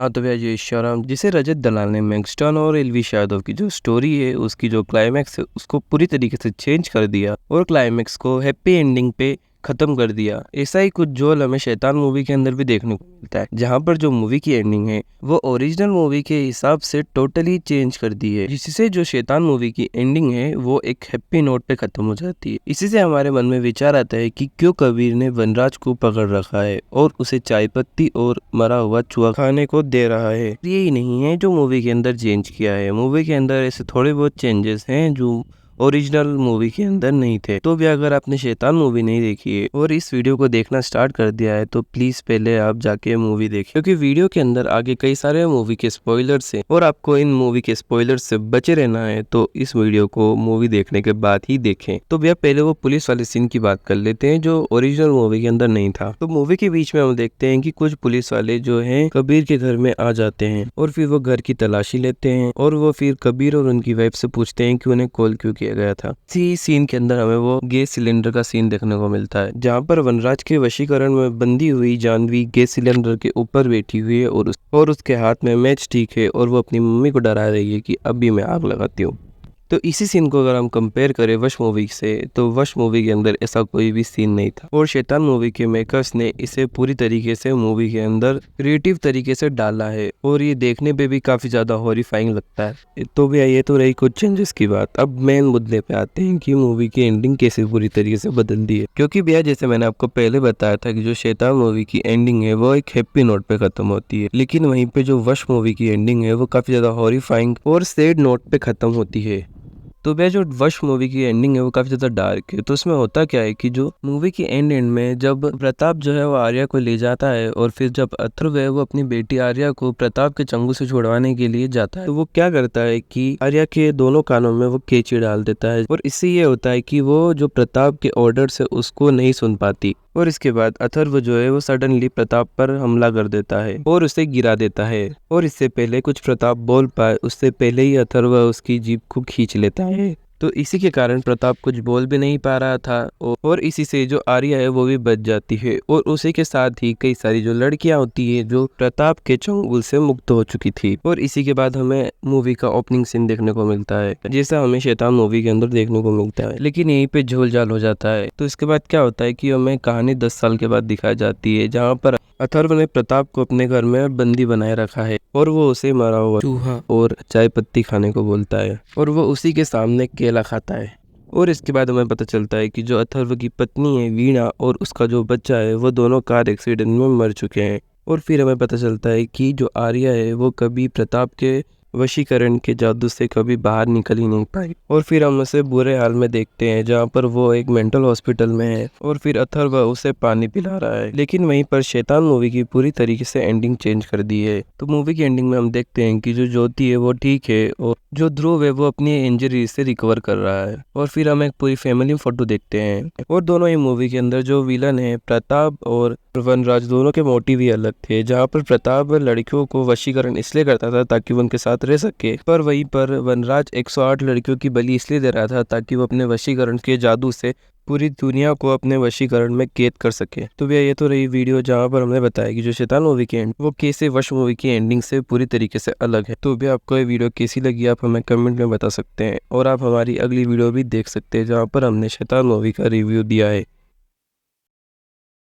हाँ, तो भैया ये शाहरुख जिसे रजत दलाल ने मैक्सटन और एलवी यादव की जो स्टोरी है उसकी जो क्लाइमैक्स है उसको पूरी तरीके से चेंज कर दिया और क्लाइमैक्स को हैप्पी एंडिंग पे खत्म कर दिया। ऐसा ही कुछ जोल हमें शैतान मूवी के अंदर भी देखने को मिलता है, जहाँ पर जो मूवी की एंडिंग है वो ओरिजिनल मूवी के हिसाब से टोटली चेंज कर दी है, जिससे जो शैतान मूवी की एंडिंग है वो एक हैप्पी नोट पे खत्म हो जाती है। इसी से हमारे मन में विचार आता है कि क्यों कबीर ने वनराज को पकड़ रखा है और उसे चाय पत्ती और मरा हुआ चूहा खाने को दे रहा है। यही नहीं है जो मूवी के अंदर चेंज किया है, मूवी के अंदर ऐसे थोड़े बहुत चेंजेस हैं जो ओरिजिनल मूवी के अंदर नहीं थे। तो भी अगर आपने शैतान मूवी नहीं देखी है और इस वीडियो को देखना स्टार्ट कर दिया है तो प्लीज पहले आप जाके मूवी देखें, क्योंकि वीडियो के अंदर आगे कई सारे मूवी के स्पॉयलर्स हैं और आपको इन मूवी के स्पॉयलर्स से बचे रहना है तो इस वीडियो को मूवी देखने के बाद ही देखें। तो भैया पहले वो पुलिस वाले सीन की बात कर लेते हैं जो ओरिजिनल मूवी के अंदर नहीं था। तो मूवी के बीच में हम देखते हैं कि कुछ पुलिस वाले जो हैं कबीर के घर में आ जाते हैं और फिर वो घर की तलाशी लेते हैं और वो फिर कबीर और उनकी वाइफ से पूछते हैं कि उन्हें कॉल क्यों किया गया था। इसी सीन के अंदर हमें वो गैस सिलेंडर का सीन देखने को मिलता है, जहाँ पर वनराज के वशीकरण में बंधी हुई जानवी गैस सिलेंडर के ऊपर बैठी हुई है और उसके हाथ में मैच स्टिक है और वो अपनी मम्मी को डरा रही है कि अभी मैं आग लगाती हूँ। तो इसी सीन को अगर हम कंपेयर करें वश मूवी से तो वश मूवी के अंदर ऐसा कोई भी सीन नहीं था और शैतान मूवी के मेकर्स ने इसे पूरी तरीके से मूवी के अंदर क्रिएटिव तरीके से डाला है और ये देखने पे भी काफी ज्यादा हॉरिफाइंग लगता है। तो भैया ये तो रही कुछ चेंजेस की बात। अब मेन मुद्दे पे आते हैं कि मूवी की एंडिंग कैसे पूरी तरीके से बदल दी है, क्योंकि भैया जैसे मैंने आपको पहले बताया था कि जो शैतान मूवी की एंडिंग है वो एक हैप्पी नोट पे खत्म होती है, लेकिन वहीं पे जो वश मूवी की एंडिंग है वो काफी ज्यादा हॉरिफाइंग और सैड नोट पे खत्म होती है। तो भैया जो वश मूवी की एंडिंग है वो काफी ज्यादा डार्क है। तो उसमें होता क्या है कि जो मूवी की एंड में जब प्रताप जो है वो आर्या को ले जाता है और फिर जब अथर्व है वो अपनी बेटी आर्या को प्रताप के चंगू से छुड़वाने के लिए जाता है, तो वो क्या करता है कि आर्या के दोनों कानों में वो कैंची डाल देता है और इससे ये होता है कि वो जो प्रताप के ऑर्डर से उसको नहीं सुन पाती और इसके बाद अथर्व जो है वो सडनली प्रताप पर हमला कर देता है और उसे गिरा देता है और इससे पहले कुछ प्रताप बोल पाए उससे पहले ही अथर्व उसकी जीभ को खींच लेता है। तो इसी के कारण प्रताप कुछ बोल भी नहीं पा रहा था और इसी से जो आर्या है वो भी बच जाती है और उसी के साथ ही कई सारी जो लड़कियां होती है जो प्रताप के चंगुल से मुक्त हो चुकी थी। और इसी के बाद हमें मूवी का ओपनिंग सीन देखने को मिलता है जैसा हमें शैतान मूवी के अंदर देखने को मिलता है, लेकिन यहीं पे झोल झाल हो जाता है। तो इसके बाद क्या होता है कि हमें कहानी 10 साल के बाद दिखाई जाती है, जहाँ पर अथर्व ने प्रताप को अपने घर में बंदी बनाए रखा है और वो उसे मरा हुआ चूहा और चाय पत्ती खाने को बोलता है और वो उसी के सामने केला खाता है। और इसके बाद हमें पता चलता है कि जो अथर्व की पत्नी है वीणा और उसका जो बच्चा है वो दोनों कार एक्सीडेंट में मर चुके हैं। और फिर हमें पता चलता है कि जो आर्या है वो कभी प्रताप के वशीकरण के जादू से कभी बाहर निकल ही नहीं पाई और फिर हम उसे बुरे हाल में देखते हैं जहाँ पर वो एक मेंटल हॉस्पिटल में है और फिर अथर्व उसे पानी पिला रहा है। लेकिन वहीं पर शैतान मूवी की पूरी तरीके से एंडिंग चेंज कर दी है। तो मूवी की एंडिंग में हम देखते हैं कि जो ज्योति है वो ठीक है और जो ध्रुव है वो अपनी इंजरी से रिकवर कर रहा है और फिर हम एक पूरी फैमिली फोटो देखते हैं। और दोनों ही मूवी के अंदर जो विलन है प्रताप और वनराज दोनों के मोटिव ही अलग थे, जहाँ पर प्रताप लड़कियों को वशीकरण इसलिए करता था ताकि वो उनके साथ रह सके, पर वहीं पर वनराज 108 लड़कियों की बलि इसलिए दे रहा था ताकि वो अपने वशीकरण के जादू से पूरी दुनिया को अपने वशीकरण में कैद कर सके। तो भैया ये तो रही वीडियो जहाँ पर हमने बताया कि जो शैतान मूवी की एंड वो कैसे वश मूवी की एंडिंग से पूरी तरीके से अलग है। तो भैया आपको ये वीडियो कैसी लगी आप हमें कमेंट में बता सकते हैं और आप हमारी अगली वीडियो भी देख सकते हैं जहाँ पर हमने शैतान मूवी का रिव्यू दिया है।